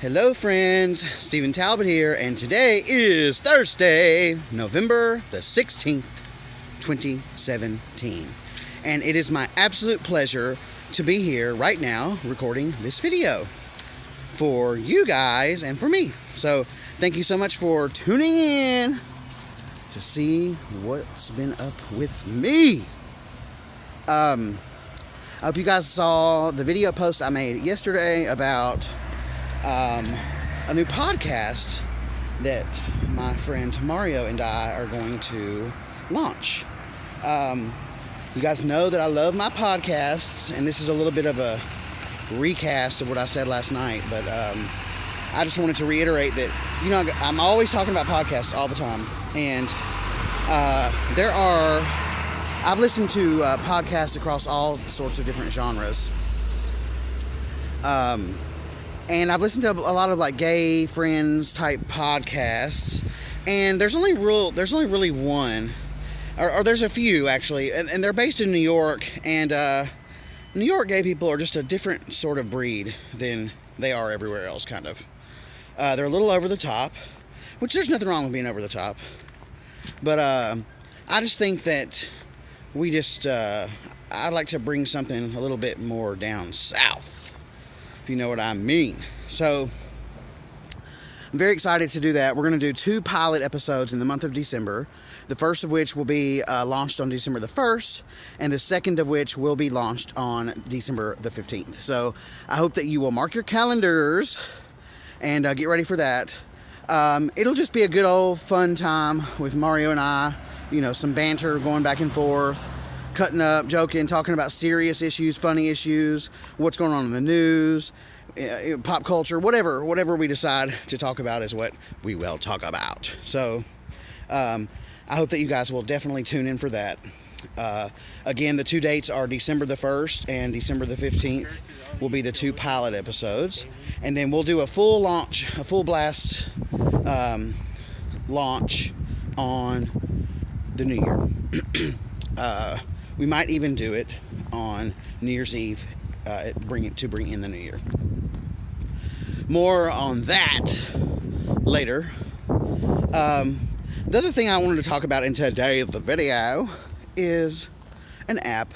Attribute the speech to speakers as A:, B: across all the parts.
A: Hello friends, Stephen Talbot here, and today is Thursday, November the 16th, 2017. And it is my absolute pleasure to be here right now recording this video for you guys and for me. So thank you so much for tuning in to see what's been up with me. I hope you guys saw the video post I made yesterday about a new podcast that my friend Mario and I are going to launch. You guys know that I love my podcasts, and this is a little bit of a recast of what I said last night, but I just wanted to reiterate that, you know, I'm always talking about podcasts all the time, and I've listened to podcasts across all sorts of different genres. And I've listened to a lot of like gay friends type podcasts, and there's only really one, or there's a few actually, and they're based in New York, and New York gay people are just a different sort of breed than they are everywhere else, kind of. They're a little over the top, which there's nothing wrong with being over the top, but I just think that I'd like to bring something a little bit more down south, if you know what I mean. So I'm very excited to do that. We're going to do 2 pilot episodes in the month of December, the first of which will be launched on December the 1st, and the second of which will be launched on December the 15th. So I hope that you will mark your calendars and get ready for that. It'll just be a good old fun time with Mario and I, you know, some banter going back and forth, cutting up, joking, talking about serious issues, funny issues, what's going on in the news, pop culture, whatever we decide to talk about is what we will talk about. So I hope that you guys will definitely tune in for that. Again, the 2 dates are December the 1st and December the 15th will be the 2 pilot episodes. And then we'll do a full blast launch on the New Year. We might even do it on New Year's Eve, bring in the New Year. More on that later. The other thing I wanted to talk about in today's video is an app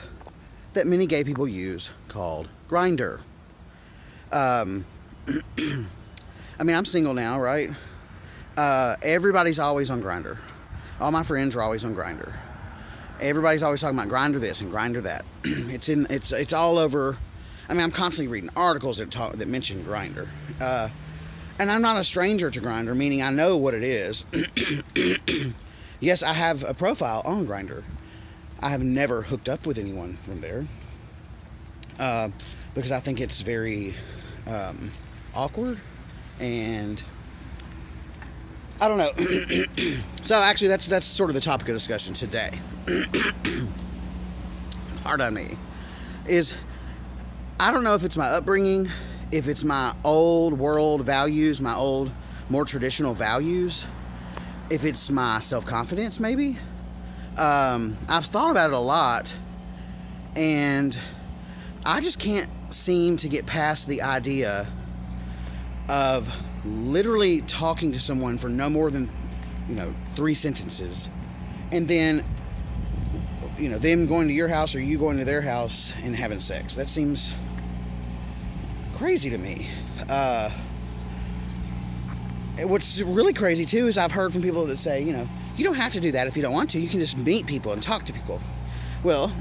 A: that many gay people use called Grindr. I mean, I'm single now, right? Everybody's always on Grindr. All my friends are always on Grindr. Everybody's always talking about Grindr this and Grindr that. It's all over. I mean, I'm constantly reading articles that mention Grindr. And I'm not a stranger to Grindr, meaning I know what it is. Yes, I have a profile on Grindr. I have never hooked up with anyone from there. Because I think it's very awkward, and I don't know. So actually, that's sort of the topic of discussion today. Pardon me. I don't know if it's my upbringing, if it's my old world values, my old, more traditional values, if it's my self-confidence, maybe. I've thought about it a lot, and I just can't seem to get past the idea of literally talking to someone for no more than, 3 sentences, and then, them going to your house or you going to their house and having sex. That seems crazy to me. What's really crazy too is I've heard from people that say, you don't have to do that if you don't want to. You can just meet people and talk to people. Well,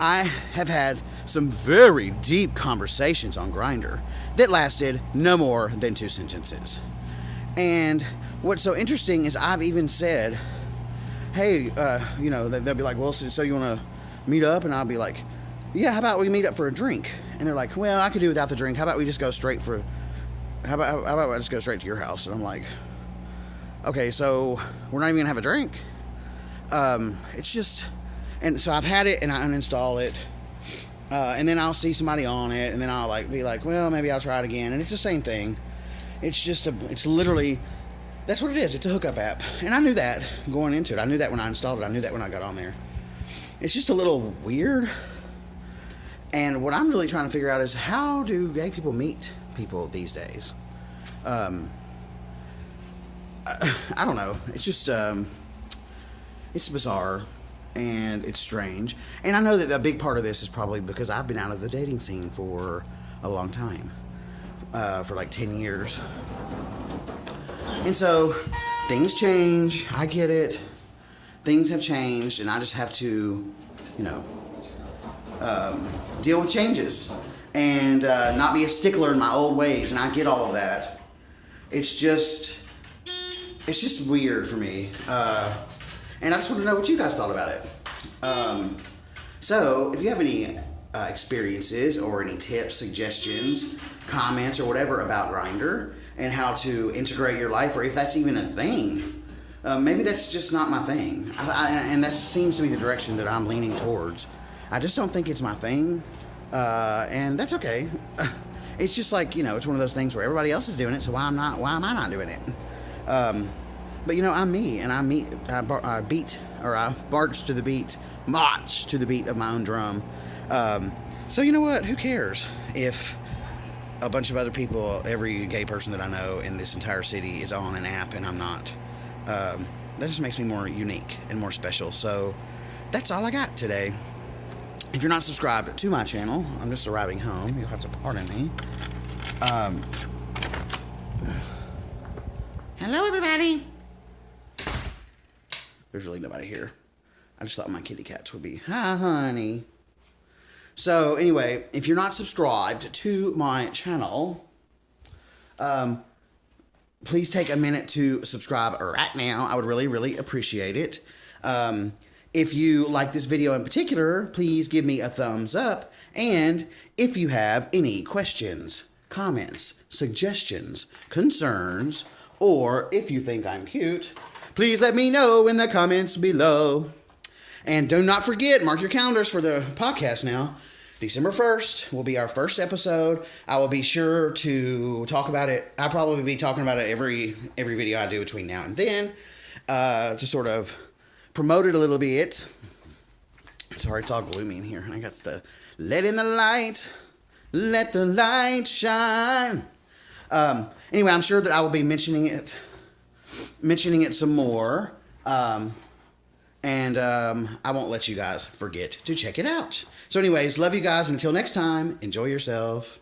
A: I have had some very deep conversations on Grindr that lasted no more than 2 sentences. And what's so interesting is I've even said, hey, they'll be like, well, so you want to meet up? And I'll be like, yeah, how about we meet up for a drink? And they're like, well, I could do without the drink. How about we just go straight how about I just go straight to your house? And I'm like, okay, so we're not even going to have a drink? It's just, and so I've had it and I uninstall it. And then I'll see somebody on it, and then I'll be like, well, maybe I'll try it again. And it's the same thing. It's literally, that's what it is. It's a hookup app. And I knew that going into it. I knew that when I installed it. I knew that when I got on there. It's just a little weird. And what I'm really trying to figure out is, how do gay people meet? people these days. I don't know. It's just, it's bizarre and it's strange. And I know that a big part of this is probably because I've been out of the dating scene for a long time, for like 10 years. And so things change. I get it. Things have changed, and I just have to, deal with changes and not be a stickler in my old ways. And I get all of that. It's just weird for me. And I just want to know what you guys thought about it. So if you have any experiences or any tips, suggestions, comments, or whatever about Grindr and how to integrate your life, or if that's even a thing, maybe that's just not my thing. And that seems to be the direction that I'm leaning towards. I just don't think it's my thing, and that's okay. It's just like, it's one of those things where everybody else is doing it, so why am I not doing it? But I'm me, and I march to the beat of my own drum. So you know what? Who cares if a bunch of other people, every gay person that I know in this entire city is on an app and I'm not? That just makes me more unique and more special. So that's all I got today. If you're not subscribed to my channel, I'm just arriving home. You'll have to pardon me. Hello, everybody. There's really nobody here. I just thought my kitty cats would be, hi, honey. So, anyway, if you're not subscribed to my channel, please take a minute to subscribe right now. I would really, really appreciate it. If you like this video in particular, please give me a thumbs up. And if you have any questions, comments, suggestions, concerns, or if you think I'm cute, please let me know in the comments below. And do not forget, mark your calendars for the podcast now. December 1st will be our first episode. I will be sure to talk about it. I'll probably be talking about it every video I do between now and then, to sort of promote it a little bit. Sorry, it's all gloomy in here. I got to let in the light. Let the light shine. Anyway, I'm sure that I will be mentioning it some more. And I won't let you guys forget to check it out. So anyways, love you guys. Until next time, enjoy yourself.